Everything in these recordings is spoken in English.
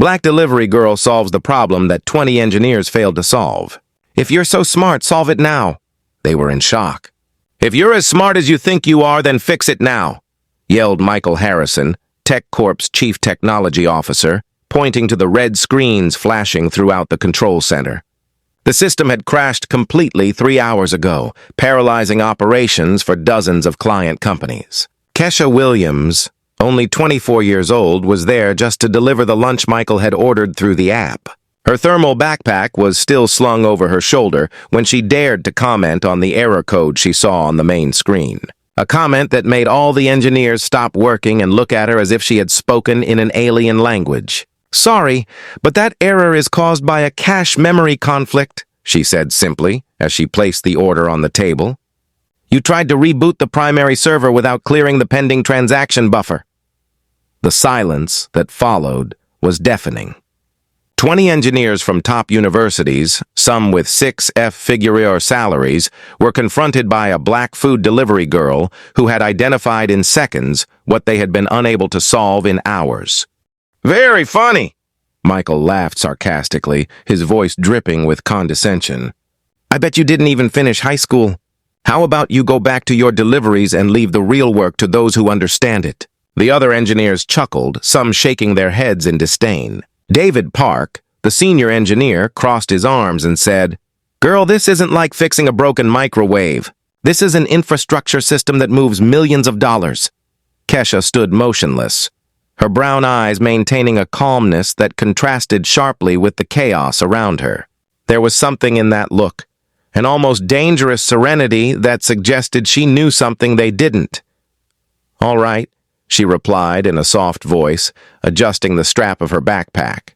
Black delivery girl solves the problem that 20 engineers failed to solve. If you're so smart, solve it now. They were in shock. If you're as smart as you think you are, then fix it now, yelled Michael Harrison, TechCorp's chief technology officer, pointing to the red screens flashing throughout the control center. The system had crashed completely 3 hours ago, paralyzing operations for dozens of client companies. KESHA Williams, only 24 years old, was there just to deliver the lunch Michael had ordered through the app. Her thermal backpack was still slung over her shoulder when she dared to comment on the error code she saw on the main screen. A comment that made all the engineers stop working and look at her as if she had spoken in an alien language. "Sorry, but that error is caused by a cache memory conflict," she said simply as she placed the order on the table. "You tried to reboot the primary server without clearing the pending transaction buffer." The silence that followed was deafening. 20 engineers from top universities, some with 6-figure salaries, were confronted by a black food delivery girl who had identified in seconds what they had been unable to solve in hours. "Very funny," Michael laughed sarcastically, his voice dripping with condescension. "I bet you didn't even finish high school. How about you go back to your deliveries and leave the real work to those who understand it?" The other engineers chuckled, some shaking their heads in disdain. David Park, the senior engineer, crossed his arms and said, "Girl, this isn't like fixing a broken microwave. This is an infrastructure system that moves millions of dollars." KESHA stood motionless, her brown eyes maintaining a calmness that contrasted sharply with the chaos around her. There was something in that look, an almost dangerous serenity that suggested she knew something they didn't. "All right," she replied in a soft voice, adjusting the strap of her backpack.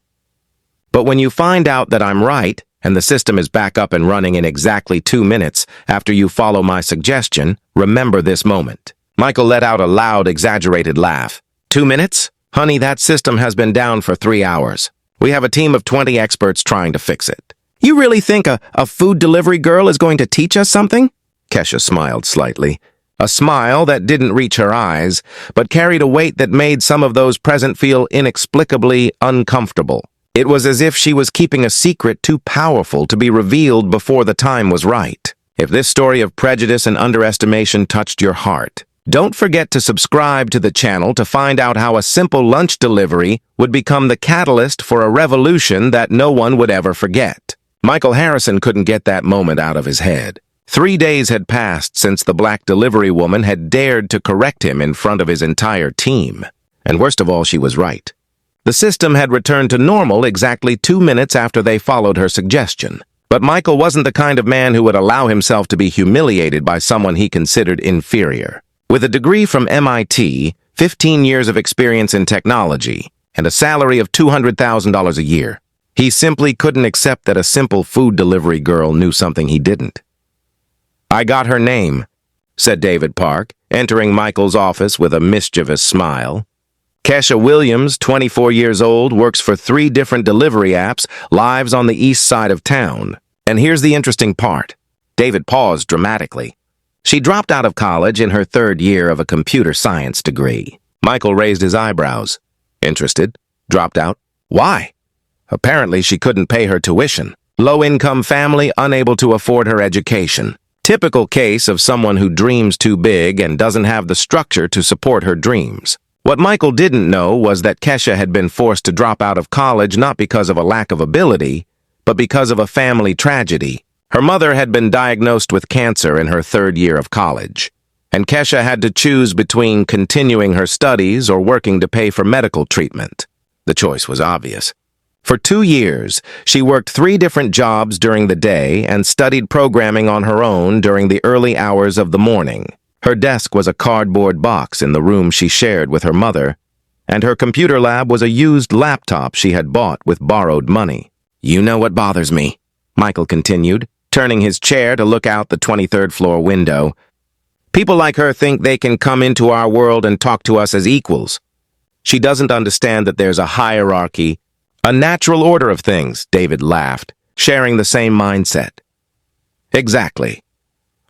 "But when you find out that I'm right, and the system is back up and running in exactly 2 minutes after you follow my suggestion, remember this moment." Michael let out a loud, exaggerated laugh. 2 minutes? Honey, that system has been down for 3 hours. We have a team of 20 experts trying to fix it. "You really think a food delivery girl is going to teach us something?" KESHA smiled slightly. A smile that didn't reach her eyes, but carried a weight that made some of those present feel inexplicably uncomfortable. It was as if she was keeping a secret too powerful to be revealed before the time was right. If this story of prejudice and underestimation touched your heart, don't forget to subscribe to the channel to find out how a simple lunch delivery would become the catalyst for a revolution that no one would ever forget. Michael Harrison couldn't get that moment out of his head. 3 days had passed since the black delivery woman had dared to correct him in front of his entire team. And worst of all, she was right. The system had returned to normal exactly 2 minutes after they followed her suggestion. But Michael wasn't the kind of man who would allow himself to be humiliated by someone he considered inferior. With a degree from MIT, 15 years of experience in technology, and a salary of $200,000 a year, he simply couldn't accept that a simple food delivery girl knew something he didn't. "I got her name," said David Park, entering Michael's office with a mischievous smile. "KESHA Williams, 24 years old, works for 3 different delivery apps, lives on the east side of town. And here's the interesting part." David paused dramatically. "She dropped out of college in her 3rd year of a computer science degree." Michael raised his eyebrows. "Interested? Dropped out? Why?" "Apparently she couldn't pay her tuition. Low-income family, unable to afford her education. Typical case of someone who dreams too big and doesn't have the structure to support her dreams." What Michael didn't know was that KESHA had been forced to drop out of college not because of a lack of ability, but because of a family tragedy. Her mother had been diagnosed with cancer in her 3rd year of college, and KESHA had to choose between continuing her studies or working to pay for medical treatment. The choice was obvious. For 2 years, she worked 3 different jobs during the day and studied programming on her own during the early hours of the morning. Her desk was a cardboard box in the room she shared with her mother, and her computer lab was a used laptop she had bought with borrowed money. "You know what bothers me," Michael continued, turning his chair to look out the 23rd floor window. "People like her think they can come into our world and talk to us as equals. She doesn't understand that there's a hierarchy, a natural order of things," David laughed, sharing the same mindset. "Exactly.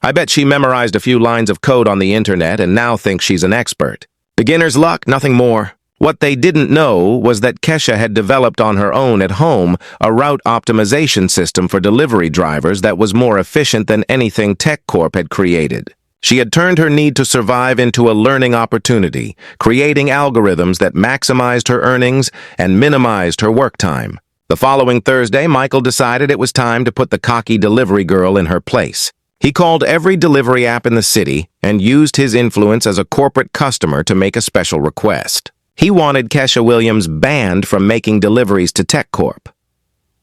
I bet she memorized a few lines of code on the internet and now thinks she's an expert. Beginner's luck, nothing more." What they didn't know was that KESHA had developed on her own at home a route optimization system for delivery drivers that was more efficient than anything TechCorp had created. She had turned her need to survive into a learning opportunity, creating algorithms that maximized her earnings and minimized her work time. The following Thursday, Michael decided it was time to put the cocky delivery girl in her place. He called every delivery app in the city and used his influence as a corporate customer to make a special request. He wanted KESHA Williams banned from making deliveries to TechCorp.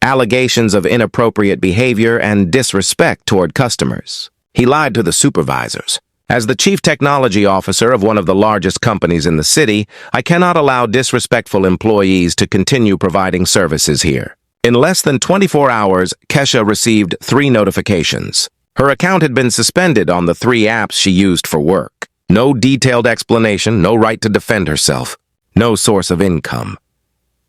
Allegations of inappropriate behavior and disrespect toward customers. He lied to the supervisors. As the chief technology officer of one of the largest companies in the city, I cannot allow disrespectful employees to continue providing services here. In less than 24 hours, KESHA received 3 notifications. Her account had been suspended on the 3 apps she used for work. No detailed explanation, no right to defend herself, no source of income.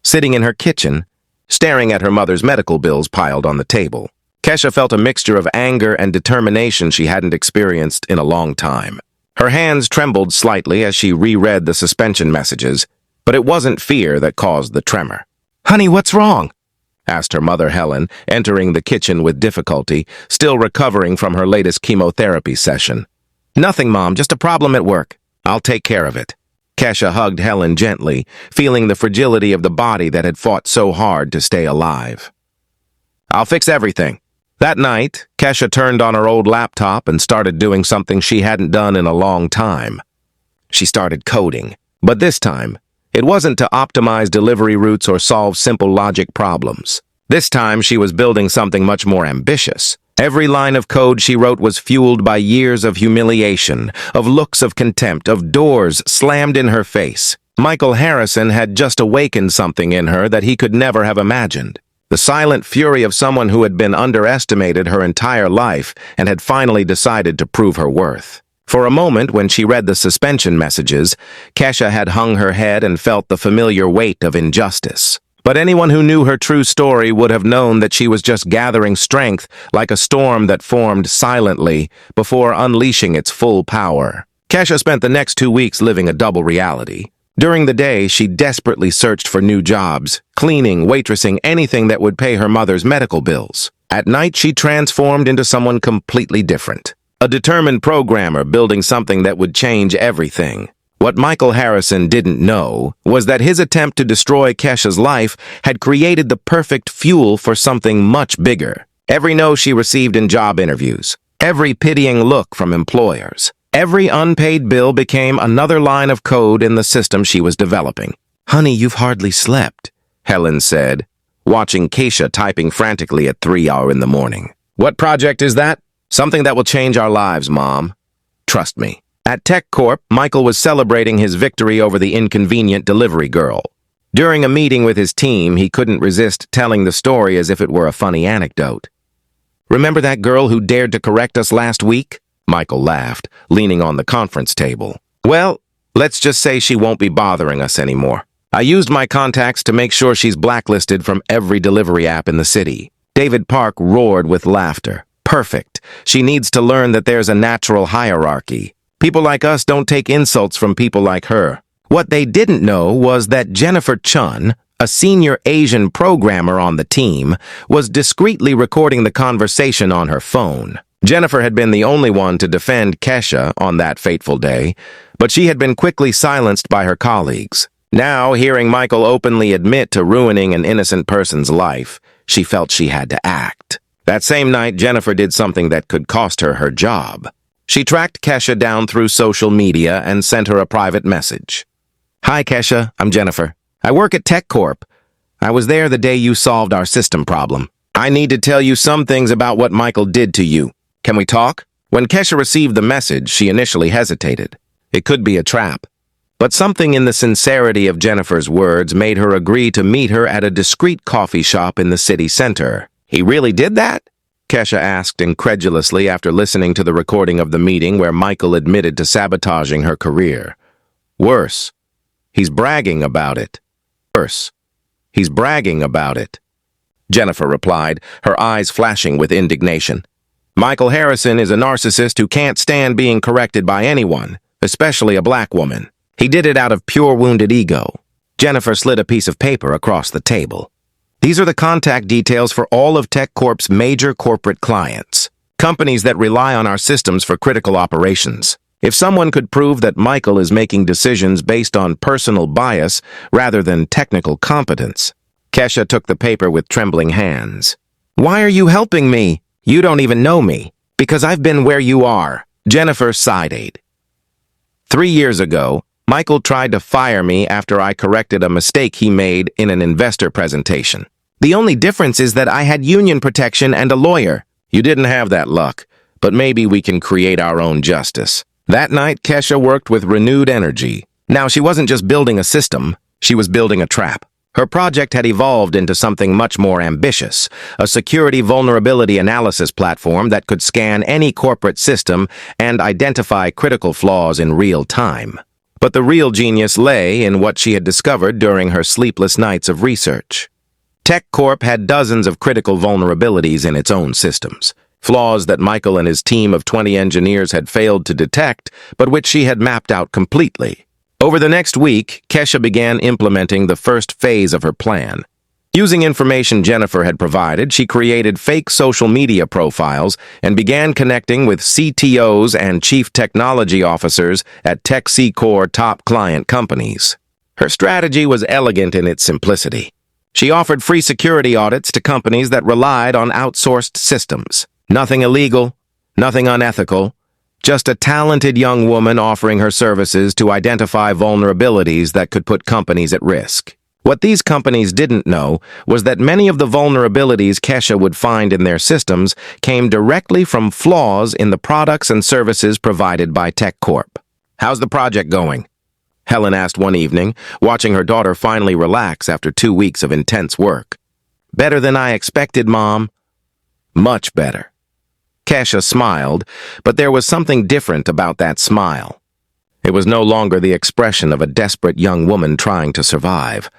Sitting in her kitchen, staring at her mother's medical bills piled on the table, KESHA felt a mixture of anger and determination she hadn't experienced in a long time. Her hands trembled slightly as she reread the suspension messages, but it wasn't fear that caused the tremor. "Honey, what's wrong?" asked her mother Helen, entering the kitchen with difficulty, still recovering from her latest chemotherapy session. "Nothing, Mom, just a problem at work. I'll take care of it." KESHA hugged Helen gently, feeling the fragility of the body that had fought so hard to stay alive. "I'll fix everything." That night, KESHA turned on her old laptop and started doing something she hadn't done in a long time. She started coding, but this time, it wasn't to optimize delivery routes or solve simple logic problems. This time, she was building something much more ambitious. Every line of code she wrote was fueled by years of humiliation, of looks of contempt, of doors slammed in her face. Michael Harrison had just awakened something in her that he could never have imagined. The silent fury of someone who had been underestimated her entire life and had finally decided to prove her worth. For a moment, when she read the suspension messages, KESHA had hung her head and felt the familiar weight of injustice. But anyone who knew her true story would have known that she was just gathering strength like a storm that formed silently before unleashing its full power. KESHA spent the next 2 weeks living a double reality. During the day, she desperately searched for new jobs, cleaning, waitressing, anything that would pay her mother's medical bills. At night, she transformed into someone completely different. A determined programmer building something that would change everything. What Michael Harrison didn't know was that his attempt to destroy KESHA's life had created the perfect fuel for something much bigger. Every no she received in job interviews, every pitying look from employers, every unpaid bill became another line of code in the system she was developing. "Honey, you've hardly slept," Helen said, watching KESHA typing frantically at 3 in the morning. "What project is that?" "Something that will change our lives, Mom. Trust me." At TechCorp, Michael was celebrating his victory over the inconvenient delivery girl. During a meeting with his team, he couldn't resist telling the story as if it were a funny anecdote. "Remember that girl who dared to correct us last week?" Michael laughed, leaning on the conference table. "Well, let's just say she won't be bothering us anymore. I used my contacts to make sure she's blacklisted from every delivery app in the city." David Park roared with laughter. "Perfect. She needs to learn that there's a natural hierarchy. People like us don't take insults from people like her." What they didn't know was that Jennifer Chun, a senior Asian programmer on the team, was discreetly recording the conversation on her phone. Jennifer had been the only one to defend KESHA on that fateful day, but she had been quickly silenced by her colleagues. Now, hearing Michael openly admit to ruining an innocent person's life, she felt she had to act. That same night, Jennifer did something that could cost her her job. She tracked KESHA down through social media and sent her a private message. "Hi, KESHA. I'm Jennifer. I work at TechCorp. I was there the day you solved our system problem. I need to tell you some things about what Michael did to you. Can we talk?" When KESHA received the message, she initially hesitated. It could be a trap. But something in the sincerity of Jennifer's words made her agree to meet her at a discreet coffee shop in the city center. "He really did that?" KESHA asked incredulously after listening to the recording of the meeting where Michael admitted to sabotaging her career. "Worse, he's bragging about it." "Worse, he's bragging about it," Jennifer replied, her eyes flashing with indignation. "Michael Harrison is a narcissist who can't stand being corrected by anyone, especially a black woman. He did it out of pure wounded ego. Jennifer slid a piece of paper across the table. These are the contact details for all of TechCorp's major corporate clients, companies that rely on our systems for critical operations. If someone could prove that Michael is making decisions based on personal bias rather than technical competence. KESHA took the paper with trembling hands. Why are you helping me? You don't even know me. Because I've been where you are. Jennifer sighed. 3 years ago, Michael tried to fire me after I corrected a mistake he made in an investor presentation. The only difference is that I had union protection and a lawyer. You didn't have that luck, but maybe we can create our own justice. That night, KESHA worked with renewed energy. Now, she wasn't just building a system, she was building a trap. Her project had evolved into something much more ambitious, a security vulnerability analysis platform that could scan any corporate system and identify critical flaws in real time. But the real genius lay in what she had discovered during her sleepless nights of research. TechCorp had dozens of critical vulnerabilities in its own systems, flaws that Michael and his team of 20 engineers had failed to detect, but which she had mapped out completely. Over the next week, KESHA began implementing the first phase of her plan. Using information Jennifer had provided, she created fake social media profiles and began connecting with CTOs and chief technology officers at TechCorp top client companies. Her strategy was elegant in its simplicity. She offered free security audits to companies that relied on outsourced systems. Nothing illegal, nothing unethical, just a talented young woman offering her services to identify vulnerabilities that could put companies at risk. What these companies didn't know was that many of the vulnerabilities KESHA would find in their systems came directly from flaws in the products and services provided by TechCorp. How's the project going? Helen asked one evening, watching her daughter finally relax after 2 weeks of intense work. Better than I expected, Mom. Much better. KESHA smiled, but there was something different about that smile. It was no longer the expression of a desperate young woman trying to survive.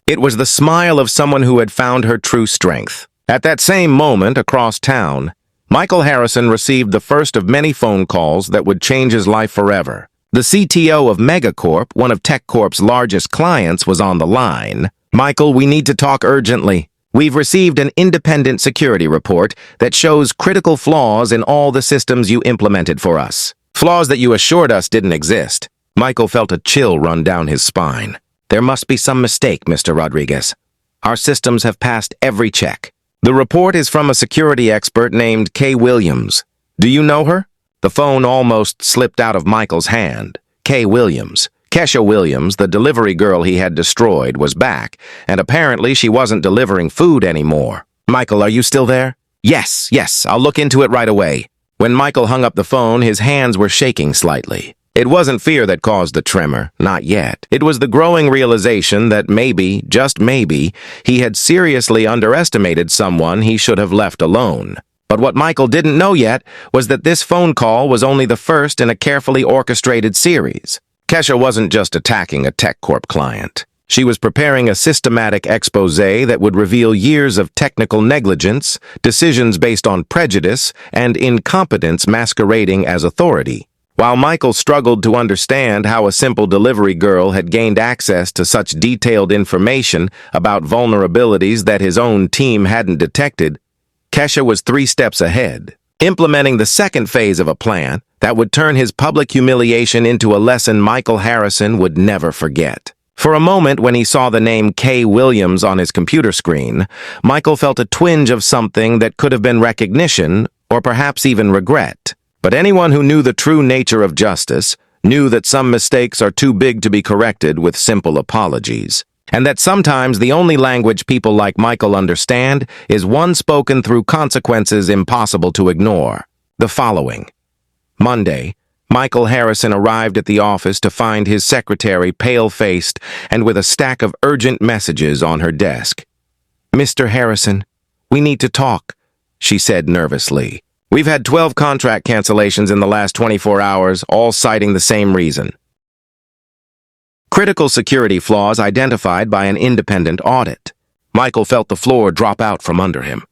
It was the smile of someone who had found her true strength. At that same moment, across town, Michael Harrison received the first of many phone calls that would change his life forever. The CTO of Megacorp, one of TechCorp's largest clients, was on the line. Michael, we need to talk urgently. We've received an independent security report that shows critical flaws in all the systems you implemented for us. Flaws that you assured us didn't exist. Michael felt a chill run down his spine. There must be some mistake, Mr. Rodriguez. Our systems have passed every check. The report is from a security expert named KESHA Williams. Do you know her? The phone almost slipped out of Michael's hand. KESHA Williams. KESHA Williams, the delivery girl he had destroyed, was back, and apparently she wasn't delivering food anymore. Michael, are you still there? Yes, I'll look into it right away. When Michael hung up the phone, his hands were shaking slightly. It wasn't fear that caused the tremor, not yet. It was the growing realization that maybe, just maybe, he had seriously underestimated someone he should have left alone. But what Michael didn't know yet was that this phone call was only the first in a carefully orchestrated series. KESHA wasn't just attacking a TechCorp client. She was preparing a systematic exposé that would reveal years of technical negligence, decisions based on prejudice, and incompetence masquerading as authority. While Michael struggled to understand how a simple delivery girl had gained access to such detailed information about vulnerabilities that his own team hadn't detected, KESHA was 3 steps ahead, implementing the second phase of a plan that would turn his public humiliation into a lesson Michael Harrison would never forget. For a moment, when he saw the name KESHA Williams on his computer screen, Michael felt a twinge of something that could have been recognition or perhaps even regret. But anyone who knew the true nature of justice knew that some mistakes are too big to be corrected with simple apologies, and that sometimes the only language people like Michael understand is one spoken through consequences impossible to ignore. The following. Monday, Michael Harrison arrived at the office to find his secretary pale-faced and with a stack of urgent messages on her desk. "Mr. Harrison, we need to talk," she said nervously. "We've had 12 contract cancellations in the last 24 hours, all citing the same reason. Critical security flaws identified by an independent audit." Michael felt the floor drop out from under him.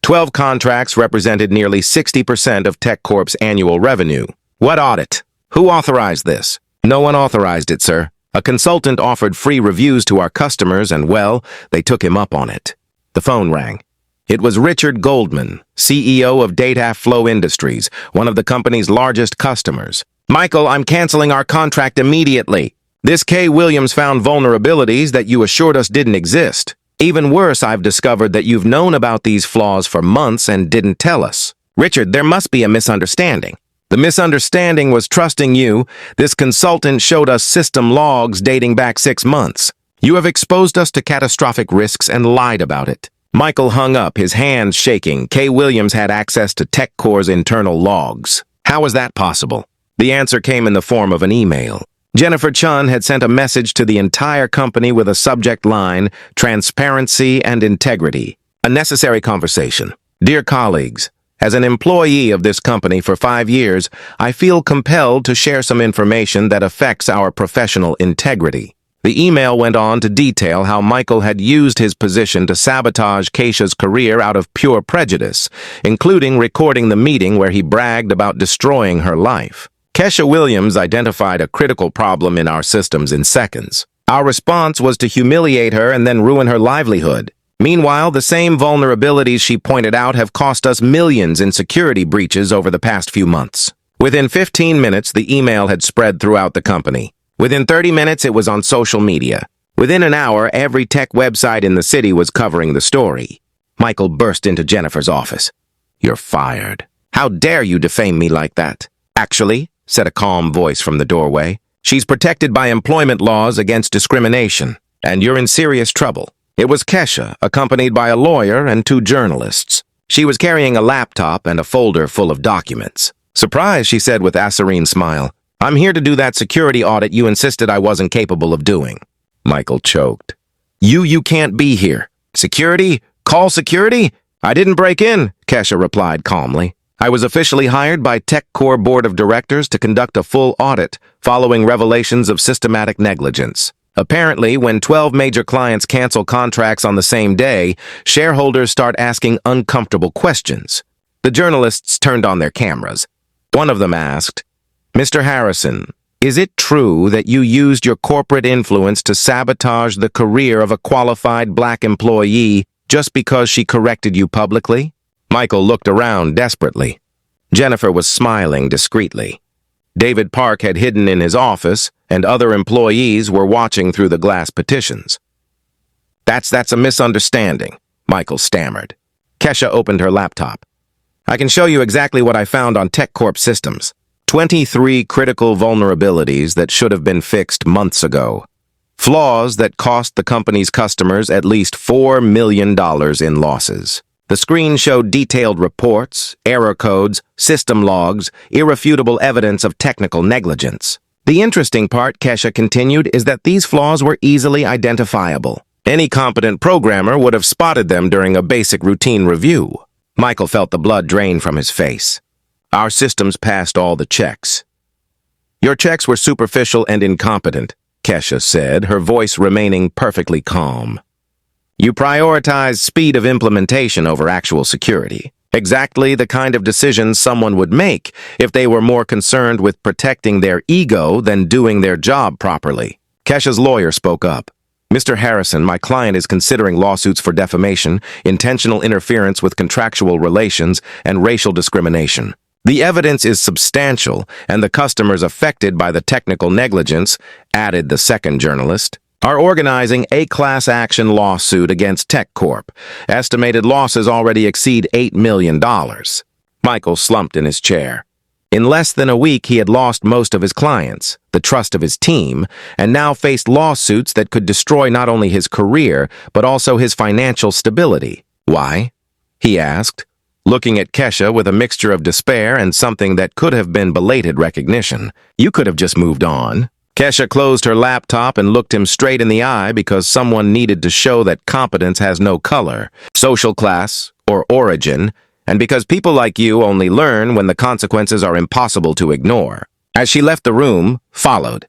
12 contracts represented nearly 60% of TechCorp's annual revenue. What audit? Who authorized this? No one authorized it, sir. A consultant offered free reviews to our customers and, well, they took him up on it. The phone rang. It was Richard Goldman, CEO of Data Flow Industries, one of the company's largest customers. Michael, I'm canceling our contract immediately. This KESHA Williams found vulnerabilities that you assured us didn't exist. Even worse, I've discovered that you've known about these flaws for months and didn't tell us. Richard, there must be a misunderstanding. The misunderstanding was trusting you. This consultant showed us system logs dating back 6 months. You have exposed us to catastrophic risks and lied about it. Michael hung up, his hands shaking. KESHA Williams had access to TechCore's internal logs. How was that possible? The answer came in the form of an email. Jennifer Chun had sent a message to the entire company with a subject line, transparency and integrity. A necessary conversation. Dear colleagues, as an employee of this company for 5 years, I feel compelled to share some information that affects our professional integrity. The email went on to detail how Michael had used his position to sabotage KESHA's career out of pure prejudice, including recording the meeting where he bragged about destroying her life. KESHA Williams identified a critical problem in our systems in seconds. Our response was to humiliate her and then ruin her livelihood. Meanwhile, the same vulnerabilities she pointed out have cost us millions in security breaches over the past few months. Within 15 minutes, the email had spread throughout the company. Within 30 minutes, it was on social media. Within an hour, every tech website in the city was covering the story. Michael burst into Jennifer's office. You're fired. How dare you defame me like that? Actually, said a calm voice from the doorway, she's protected by employment laws against discrimination, and you're in serious trouble. It was KESHA, accompanied by a lawyer and 2 journalists. She was carrying a laptop and a folder full of documents. Surprised, she said with a serene smile. I'm here to do that security audit you insisted I wasn't capable of doing. Michael choked. You can't be here. Security? Call security? I didn't break in, KESHA replied calmly. I was officially hired by TechCore Board of Directors to conduct a full audit following revelations of systematic negligence. Apparently, when 12 major clients cancel contracts on the same day, shareholders start asking uncomfortable questions. The journalists turned on their cameras. One of them asked, Mr. Harrison, is it true that you used your corporate influence to sabotage the career of a qualified black employee just because she corrected you publicly? Michael looked around desperately. Jennifer was smiling discreetly. David Park had hidden in his office, and other employees were watching through the glass partitions. That's a misunderstanding, Michael stammered. KESHA opened her laptop. I can show you exactly what I found on TechCorp systems. 23 critical vulnerabilities that should have been fixed months ago. Flaws that cost the company's customers at least $4 million in losses. The screen showed detailed reports, error codes, system logs, irrefutable evidence of technical negligence. The interesting part, KESHA continued, is that these flaws were easily identifiable. Any competent programmer would have spotted them during a basic routine review. Michael felt the blood drain from his face. Our systems passed all the checks. Your checks were superficial and incompetent, KESHA said, her voice remaining perfectly calm. You prioritized speed of implementation over actual security. Exactly the kind of decisions someone would make if they were more concerned with protecting their ego than doing their job properly. KESHA's lawyer spoke up. Mr. Harrison, my client is considering lawsuits for defamation, intentional interference with contractual relations, and racial discrimination. The evidence is substantial, and the customers affected by the technical negligence, added the second journalist, are organizing a class action lawsuit against TechCorp. Estimated losses already exceed $8 million. Michael slumped in his chair. In less than a week, he had lost most of his clients, the trust of his team, and now faced lawsuits that could destroy not only his career, but also his financial stability. Why? He asked, looking at KESHA with a mixture of despair and something that could have been belated recognition. You could have just moved on. KESHA closed her laptop and looked him straight in the eye because someone needed to show that competence has no color, social class, or origin, and because people like you only learn when the consequences are impossible to ignore. As she left the room, followed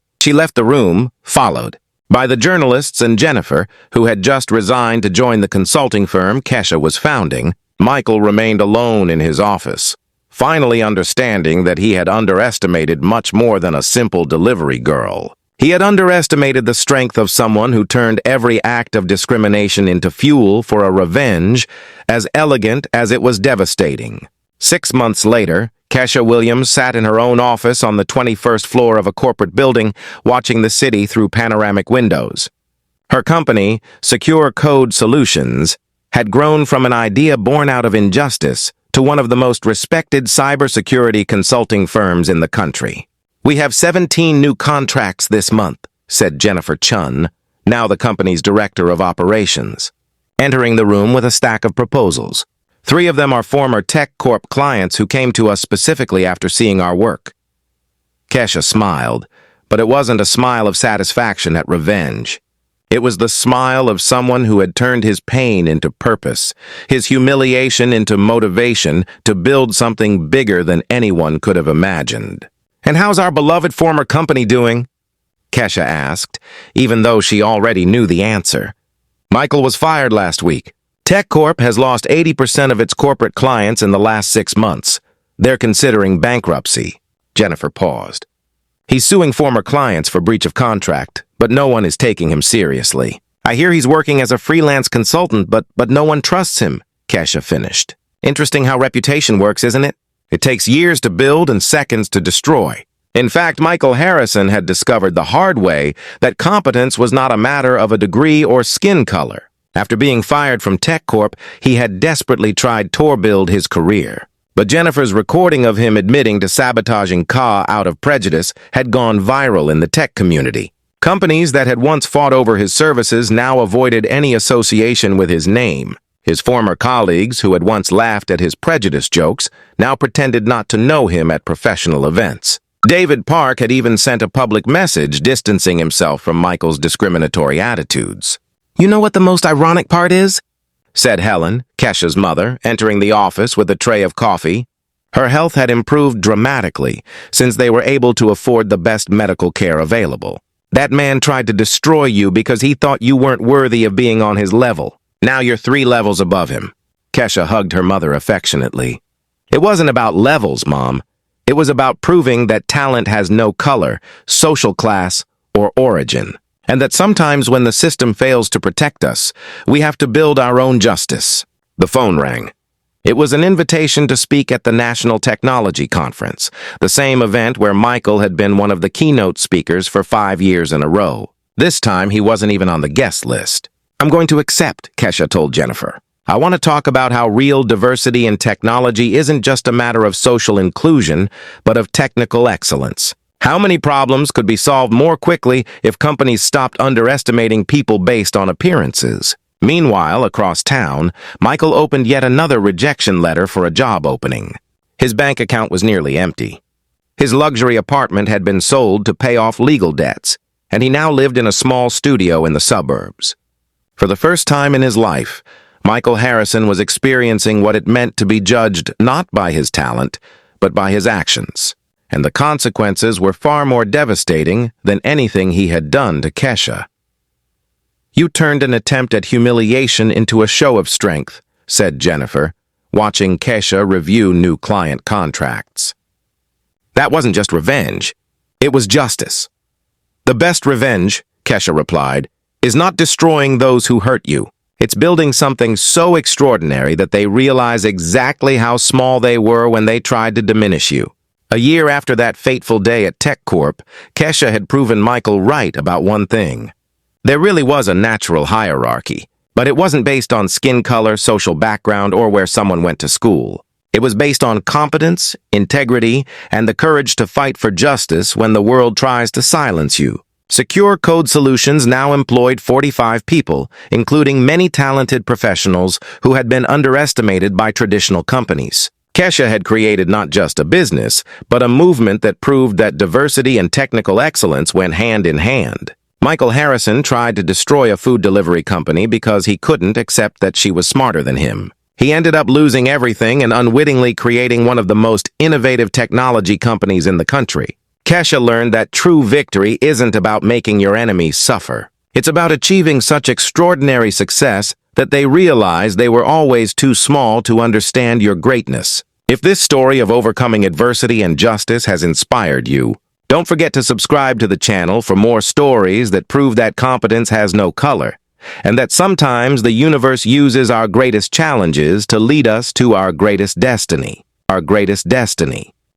by the journalists and Jennifer, who had just resigned to join the consulting firm KESHA was founding, Michael remained alone in his office, finally understanding that he had underestimated much more than a simple delivery girl. He had underestimated the strength of someone who turned every act of discrimination into fuel for a revenge, as elegant as it was devastating. 6 months later, KESHA Williams sat in her own office on the 21st floor of a corporate building, watching the city through panoramic windows. Her company, Secure Code Solutions, had grown from an idea born out of injustice to one of the most respected cybersecurity consulting firms in the country. "We have 17 new contracts this month," said Jennifer Chun, now the company's director of operations, entering the room with a stack of proposals. 3 of them are former Tech Corp clients who came to us specifically after seeing our work. KESHA smiled, but it wasn't a smile of satisfaction at revenge. It was the smile of someone who had turned his pain into purpose, his humiliation into motivation to build something bigger than anyone could have imagined. "And how's our beloved former company doing?" KESHA asked, even though she already knew the answer. "Michael was fired last week. TechCorp has lost 80% of its corporate clients in the last 6 months. They're considering bankruptcy." Jennifer paused. "He's suing former clients for breach of contract, but no one is taking him seriously. I hear he's working as a freelance consultant, but no one trusts him," KESHA finished. "Interesting how reputation works, isn't it? It takes years to build and seconds to destroy." In fact, Michael Harrison had discovered the hard way that competence was not a matter of a degree or skin color. After being fired from TechCorp, he had desperately tried to build his career. But Jennifer's recording of him admitting to sabotaging KESHA out of prejudice had gone viral in the tech community. Companies that had once fought over his services now avoided any association with his name. His former colleagues, who had once laughed at his prejudice jokes, now pretended not to know him at professional events. David Park had even sent a public message distancing himself from Michael's discriminatory attitudes. "You know what the most ironic part is?" said Helen, KESHA's mother, entering the office with a tray of coffee. Her health had improved dramatically since they were able to afford the best medical care available. "That man tried to destroy you because he thought you weren't worthy of being on his level. Now you're 3 levels above him." KESHA hugged her mother affectionately. "It wasn't about levels, Mom. It was about proving that talent has no color, social class, or origin, and that sometimes when the system fails to protect us, we have to build our own justice." The phone rang. It was an invitation to speak at the National Technology Conference, the same event where Michael had been one of the keynote speakers for 5 years in a row. This time, he wasn't even on the guest list. "I'm going to accept," KESHA told Jennifer. "I want to talk about how real diversity in technology isn't just a matter of social inclusion, but of technical excellence. How many problems could be solved more quickly if companies stopped underestimating people based on appearances?" Meanwhile, across town, Michael opened yet another rejection letter for a job opening. His bank account was nearly empty. His luxury apartment had been sold to pay off legal debts, and he now lived in a small studio in the suburbs. For the first time in his life, Michael Harrison was experiencing what it meant to be judged not by his talent, but by his actions. And the consequences were far more devastating than anything he had done to KESHA. "You turned an attempt at humiliation into a show of strength," said Jennifer, watching KESHA review new client contracts. "That wasn't just revenge. It was justice." "The best revenge," KESHA replied, "is not destroying those who hurt you. It's building something so extraordinary that they realize exactly how small they were when they tried to diminish you." A year after that fateful day at TechCorp, KESHA had proven Michael right about one thing. There really was a natural hierarchy, but it wasn't based on skin color, social background, or where someone went to school. It was based on competence, integrity, and the courage to fight for justice when the world tries to silence you. Secure Code Solutions now employed 45 people, including many talented professionals who had been underestimated by traditional companies. KESHA had created not just a business, but a movement that proved that diversity and technical excellence went hand in hand. Michael Harrison tried to destroy a food delivery company because he couldn't accept that she was smarter than him. He ended up losing everything and unwittingly creating one of the most innovative technology companies in the country. KESHA learned that true victory isn't about making your enemies suffer. It's about achieving such extraordinary success that they realize they were always too small to understand your greatness. If this story of overcoming adversity and justice has inspired you, Don't forget to subscribe to the channel for more stories that prove that competence has no color, and that sometimes the universe uses our greatest challenges to lead us to our greatest destiny.